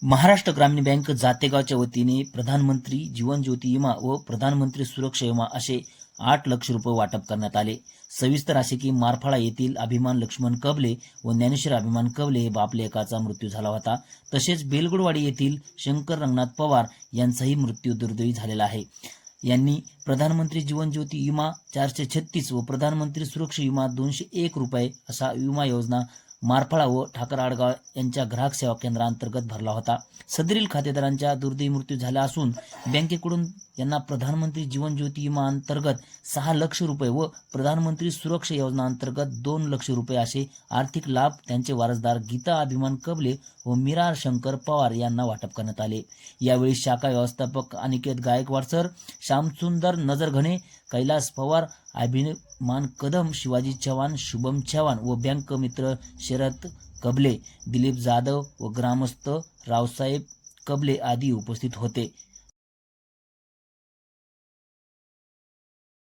महाराष्ट्र ग्रामीण बँक जातेगावच्या वतीने प्रधानमंत्री जीवन ज्योती विमा व प्रधानमंत्री सुरक्षा विमा असे 8 लाख रुपये वाटप करण्यात आले। सविस्तर असे की मारफाळा येथील अभिमान लक्ष्मण कबले व ज्ञानेश्वर अभिमान कबले हे बाप लेकाचा मृत्यू झाला होता। तसेच बेलगुडवाडी येथील शंकर रंगनाथ पवार यांचाही मृत्यू दुर्दैवी झालेला आहे। यांनी प्रधानमंत्री जीवन ज्योती विमा 436 व प्रधानमंत्री सुरक्षा विमा 201 रुपये असा विमा योजना मारफाळा व ठाकर आडगाव यांच्या ग्राहक सेवा केंद्रांतर्गत भरला होता। सदरील खातेदारांच्या दुर्दैवी मृत्यू झाला असून बँकेकडून यांना प्रधानमंत्री जीवन ज्योती विमा अंतर्गत 6 लाख रुपये व प्रधानमंत्री सुरक्षा योजना अंतर्गत 2 लाख रुपये असे आर्थिक लाभ त्यांचे वारसदार गीता अभिमान कबले व मीरा शंकर पवार यांना वाटप करण्यात आले। यावेळी शाखा व्यवस्थापक अनिकेत गायकवाड सर, श्यामसुंदर नजरघणे, कैलास पवार, अभिमान कदम, शिवाजी चव्हाण, शुभम चव्हाण व बँक मित्र शरद कबले, दिलीप जाधव व ग्रामस्थ रावसाहेब कबले आदी उपस्थित होते।